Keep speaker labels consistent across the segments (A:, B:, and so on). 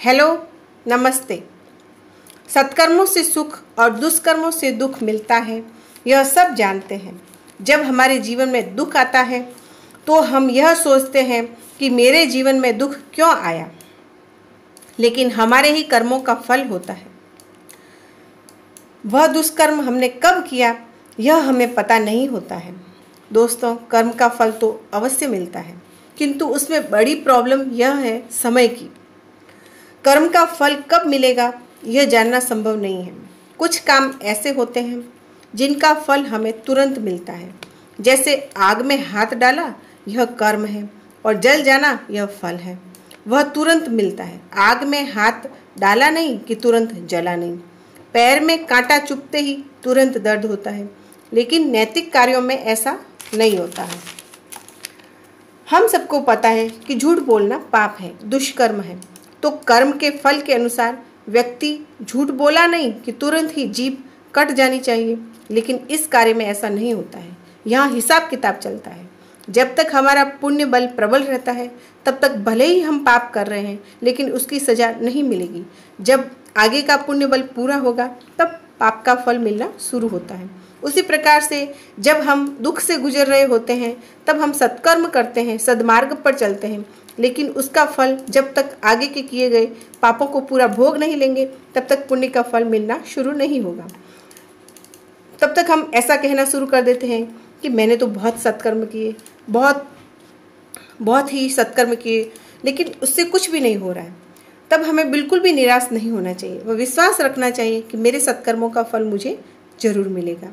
A: Hello, नमस्ते। सत्कर्मों से सुख और दुष्कर्मों से दुख मिलता है, यह सब जानते हैं। जब हमारे जीवन में दुख आता है तो हम यह सोचते हैं कि मेरे जीवन में दुख क्यों आया, लेकिन हमारे ही कर्मों का फल होता है। वह दुष्कर्म हमने कब किया यह हमें पता नहीं होता है। दोस्तों, कर्म का फल तो अवश्य मिलता है, किंतु उसमें बड़ी प्रॉब्लम यह है समय की। कर्म का फल कब मिलेगा यह जानना संभव नहीं है। कुछ काम ऐसे होते हैं जिनका फल हमें तुरंत मिलता है, जैसे आग में हाथ डाला यह कर्म है और जल जाना यह फल है। वह तुरंत मिलता है। आग में हाथ डाला नहीं कि तुरंत जला नहीं। पैर में कांटा चुभते ही तुरंत दर्द होता है, लेकिन नैतिक कार्यों में ऐसा नहीं होता है। हम सबको पता है कि झूठ बोलना पाप है, दुष्कर्म है। तो कर्म के फल के अनुसार व्यक्ति झूठ बोला नहीं कि तुरंत ही जीभ कट जानी चाहिए, लेकिन इस कार्य में ऐसा नहीं होता है। यहाँ हिसाब किताब चलता है। जब तक हमारा पुण्य बल प्रबल रहता है तब तक भले ही हम पाप कर रहे हैं, लेकिन उसकी सजा नहीं मिलेगी। जब आगे का पुण्य बल पूरा होगा तब पाप का फल मिलना शुरू होता है। उसी प्रकार से जब हम दुख से गुजर रहे होते हैं तब हम सत्कर्म करते हैं, सद्मार्ग पर चलते हैं, लेकिन उसका फल जब तक आगे के किए गए पापों को पूरा भोग नहीं लेंगे तब तक पुण्य का फल मिलना शुरू नहीं होगा। तब तक हम ऐसा कहना शुरू कर देते हैं कि मैंने तो बहुत सत्कर्म किए, बहुत ही सत्कर्म किए, लेकिन उससे कुछ भी नहीं हो रहा है। तब हमें बिल्कुल भी निराश नहीं होना चाहिए। वह विश्वास रखना चाहिए कि मेरे सत्कर्मों का फल मुझे जरूर मिलेगा।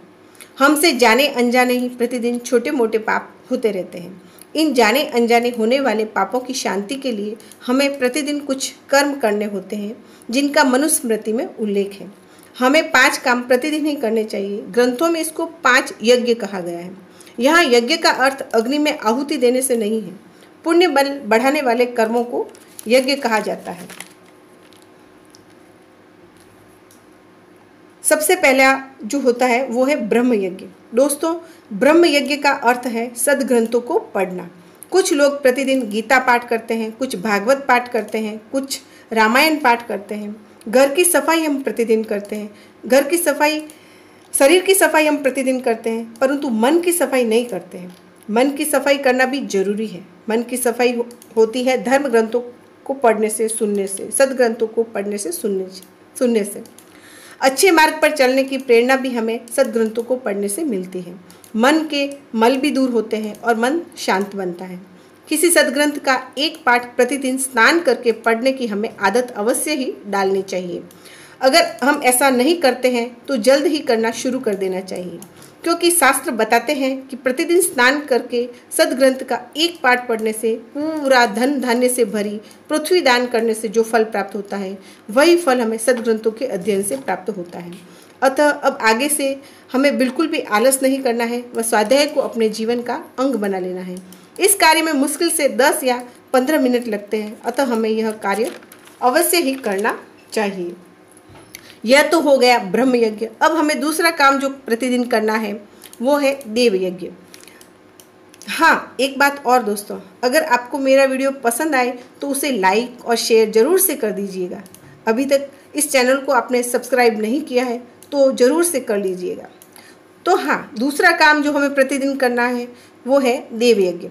A: हमसे जाने अनजाने ही प्रतिदिन छोटे मोटे पाप होते रहते हैं। इन जाने अनजाने होने वाले पापों की शांति के लिए हमें प्रतिदिन कुछ कर्म करने होते हैं, जिनका मनुस्मृति में उल्लेख है। हमें 5 काम प्रतिदिन ही करने चाहिए। ग्रंथों में इसको 5 यज्ञ कहा गया है। यहाँ यज्ञ का अर्थ अग्नि में आहुति देने से नहीं है। पुण्य बल बढ़ाने वाले कर्मों को यज्ञ कहा जाता है। सबसे पहला जो होता है वो है ब्रह्म यज्ञ। दोस्तों, ब्रह्म यज्ञ का अर्थ है सद्ग्रंथों को पढ़ना। कुछ लोग प्रतिदिन गीता पाठ करते हैं, कुछ भागवत पाठ करते हैं, कुछ रामायण पाठ करते हैं। घर की सफाई हम प्रतिदिन करते हैं। घर की सफाई, शरीर की सफाई हम प्रतिदिन करते हैं, परंतु मन की सफाई नहीं करते हैं। मन की सफाई करना भी जरूरी है। मन की सफाई होती है धर्म ग्रंथों को पढ़ने से, सुनने से, सद्ग्रंथों को पढ़ने से, सुनने से। अच्छे मार्ग पर चलने की प्रेरणा भी हमें सद्ग्रंथों को पढ़ने से मिलती है। मन के मल भी दूर होते हैं और मन शांत बनता है। किसी सद्ग्रंथ का एक पाठ प्रतिदिन स्नान करके पढ़ने की हमें आदत अवश्य ही डालनी चाहिए। अगर हम ऐसा नहीं करते हैं तो जल्द ही करना शुरू कर देना चाहिए, क्योंकि शास्त्र बताते हैं कि प्रतिदिन स्नान करके सद्ग्रंथ का एक पाठ पढ़ने से पूरा धन धान्य से भरी पृथ्वी दान करने से जो फल प्राप्त होता है, वही फल हमें सद्ग्रंथों के अध्ययन से प्राप्त होता है। अतः अब आगे से हमें बिल्कुल भी आलस नहीं करना है, वह स्वाध्याय को अपने जीवन का अंग बना लेना है। इस कार्य में मुश्किल से 10 या 15 मिनट लगते हैं, अतः हमें यह कार्य अवश्य ही करना चाहिए। यह तो हो गया ब्रह्म यज्ञ। अब हमें दूसरा काम जो प्रतिदिन करना है वो है देव यज्ञ। हाँ, एक बात और दोस्तों, अगर आपको मेरा वीडियो पसंद आए तो उसे लाइक और शेयर जरूर से कर दीजिएगा। अभी तक इस चैनल को आपने सब्सक्राइब नहीं किया है तो ज़रूर से कर लीजिएगा। तो हाँ, दूसरा काम जो हमें प्रतिदिन करना है वो है देव यज्ञ।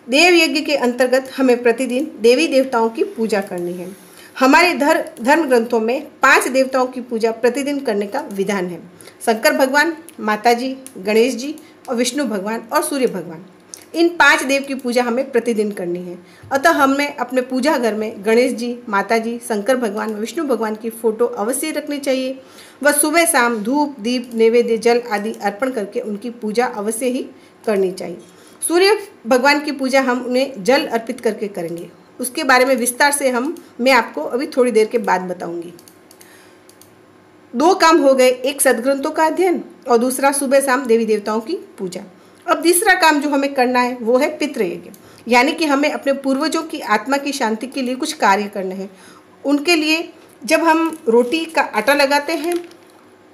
A: देव यज्ञ के अंतर्गत हमें प्रतिदिन देवी देवताओं की पूजा करनी है। हमारे धर्म ग्रंथों में 5 देवताओं की पूजा प्रतिदिन करने का विधान है। शंकर भगवान, माता जी, गणेश जी और विष्णु भगवान और सूर्य भगवान। इन 5 देव की पूजा हमें प्रतिदिन करनी है। अतः हमें अपने पूजा घर में गणेश जी, माता जी, शंकर भगवान, विष्णु भगवान की फोटो अवश्य रखनी चाहिए। वह सुबह शाम धूप, दीप, नैवेद्य, जल आदि अर्पण करके उनकी पूजा अवश्य ही करनी चाहिए। सूर्य भगवान की पूजा हम उन्हें जल अर्पित करके करेंगे। उसके बारे में विस्तार से मैं आपको अभी थोड़ी देर के बाद बताऊंगी। 2 काम हो गए, एक सद्ग्रंथों का अध्ययन और दूसरा सुबह शाम देवी देवताओं की पूजा। अब तीसरा काम जो हमें करना है वो है पितृयज्ञ, यानी कि हमें अपने पूर्वजों की आत्मा की शांति के लिए कुछ कार्य करने हैं। उनके लिए जब हम रोटी का आटा लगाते हैं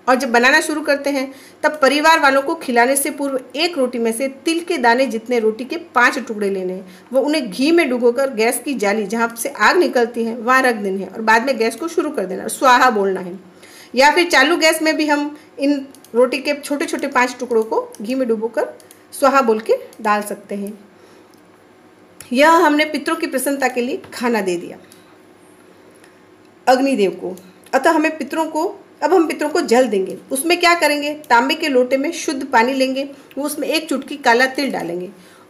A: और जब बनाना शुरू करते हैं तब परिवार वालों को खिलाने से पूर्व एक रोटी में से तिल के दाने जितने रोटी के 5 टुकड़े लेने हैं। वो उन्हें घी में डुबोकर गैस की जाली जहाँ से आग निकलती है वहाँ रख देनी है और बाद में गैस को शुरू कर देना, स्वाहा बोलना है। या फिर चालू गैस में भी हम इन रोटी के छोटे छोटे 5 टुकड़ों को घी में डुबोकर स्वाहा बोल के डाल सकते हैं। यह हमने पितरों की प्रसन्नता के लिए खाना दे दिया अग्निदेव को। अतः हम पितरों को जल देंगे। उसमें क्या करेंगे, तांबे के लोटे में शुद्ध पानी लेंगे, वो उसमें 1 चुटकी काला तिल डालेंगे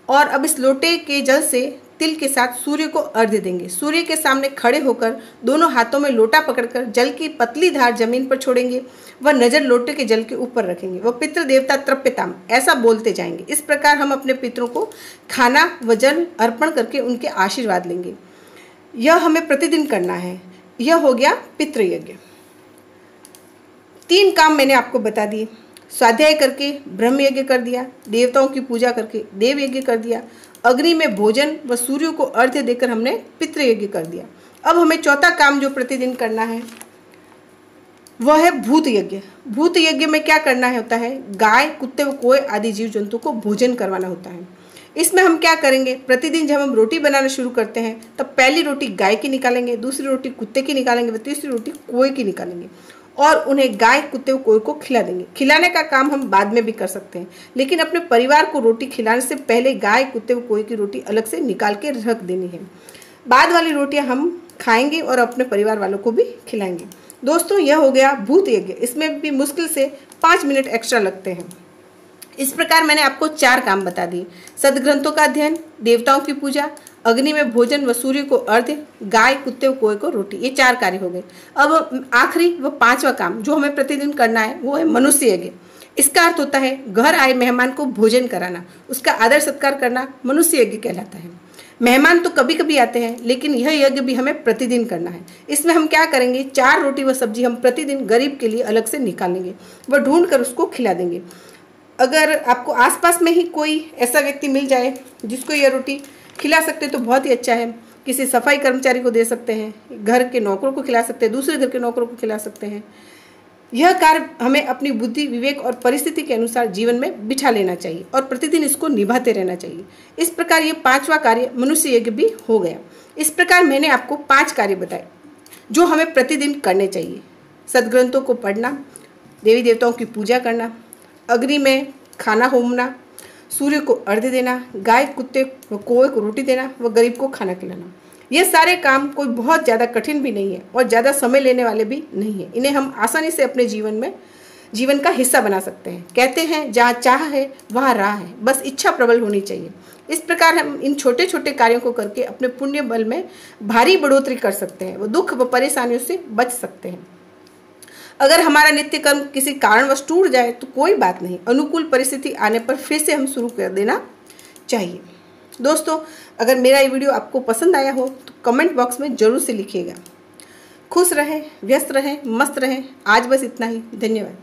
A: और अब इस लोटे के जल से तिल के साथ सूर्य को अर्घ्य देंगे। सूर्य के सामने खड़े होकर दोनों हाथों में लोटा पकड़कर जल की पतली धार जमीन पर छोड़ेंगे। वह नज़र लोटे के जल के ऊपर रखेंगे। वह पितृ देवता तृप्यताम ऐसा बोलते जाएंगे। इस प्रकार हम अपने पितरों को खाना व जल अर्पण करके उनके आशीर्वाद लेंगे। यह हमें प्रतिदिन करना है। यह हो गया पितृयज्ञ। 3 काम मैंने आपको बता दिए। स्वाध्याय करके ब्रह्म यज्ञ कर दिया, देवताओं की पूजा करके देव यज्ञ कर दिया, अग्नि में भोजन व सूर्य को अर्घ्य देकर हमने पितृयज्ञ कर दिया। अब हमें चौथा काम जो प्रतिदिन करना है वह है भूत यज्ञ। भूत यज्ञ में क्या करना होता है, गाय, कुत्ते व कोय आदि जीव जंतु को भोजन करवाना होता है। इसमें हम क्या करेंगे, प्रतिदिन जब हम रोटी बनाना शुरू करते हैं तब पहली रोटी गाय की निकालेंगे, दूसरी रोटी कुत्ते की निकालेंगे व तीसरी रोटी कोय की निकालेंगे और उन्हें गाय, कुत्ते व कोय को खिला देंगे। खिलाने का काम हम बाद में भी कर सकते हैं, लेकिन अपने परिवार को रोटी खिलाने से पहले गाय, कुत्ते व कोय की रोटी अलग से निकाल के रख देनी है। बाद वाली रोटियां हम खाएंगे और अपने परिवार वालों को भी खिलाएंगे। दोस्तों, यह हो गया भूत यज्ञ। इसमें भी मुश्किल से 5 मिनट एक्स्ट्रा लगते हैं। इस प्रकार मैंने आपको 4 काम बता दिए। सदग्रंथों का अध्ययन, देवताओं की पूजा, अग्नि में भोजन व सूर्य को अर्घ्य, गाय, कुत्ते व कोय को रोटी। ये 4 कार्य हो गए। अब आखिरी व 5वां काम जो हमें प्रतिदिन करना है वो है मनुष्य यज्ञ। इसका अर्थ होता है घर आए मेहमान को भोजन कराना, उसका आदर सत्कार करना मनुष्य यज्ञ कहलाता है। मेहमान तो कभी कभी आते हैं, लेकिन यह यज्ञ भी हमें प्रतिदिन करना है। इसमें हम क्या करेंगे, 4 रोटी व सब्जी हम प्रतिदिन गरीब के लिए अलग से निकालेंगे, वह ढूंढ कर उसको खिला देंगे। अगर आपको आसपास में ही कोई ऐसा व्यक्ति मिल जाए जिसको यह रोटी खिला सकते तो बहुत ही अच्छा है। किसी सफाई कर्मचारी को दे सकते हैं, घर के नौकरों को खिला सकते हैं, दूसरे घर के नौकरों को खिला सकते हैं। यह कार्य हमें अपनी बुद्धि, विवेक और परिस्थिति के अनुसार जीवन में बिठा लेना चाहिए और प्रतिदिन इसको निभाते रहना चाहिए। इस प्रकार ये 5वां कार्य मनुष्य यज्ञ भी हो गया। इस प्रकार मैंने आपको 5 कार्य बताए जो हमें प्रतिदिन करने चाहिए। सदग्रंथों को पढ़ना, देवी देवताओं की पूजा करना, अग्नि में खाना होमना, सूर्य को अर्घ्य देना, गाय, कुत्ते व कोय को रोटी देना व गरीब को खाना खिलाना। ये सारे काम कोई बहुत ज़्यादा कठिन भी नहीं है और ज़्यादा समय लेने वाले भी नहीं है। इन्हें हम आसानी से अपने जीवन का हिस्सा बना सकते हैं। कहते हैं जहाँ चाह है वहाँ राह है, बस इच्छा प्रबल होनी चाहिए। इस प्रकार हम इन छोटे छोटे कार्यों को करके अपने पुण्य बल में भारी बढ़ोतरी कर सकते हैं, वो दुख व परेशानियों से बच सकते हैं। अगर हमारा नित्य कर्म किसी कारणवश टूट जाए तो कोई बात नहीं, अनुकूल परिस्थिति आने पर फिर से हम शुरू कर देना चाहिए। दोस्तों, अगर मेरा ये वीडियो आपको पसंद आया हो तो कमेंट बॉक्स में जरूर से लिखिएगा। खुश रहें, व्यस्त रहें, मस्त रहें। आज बस इतना ही। धन्यवाद।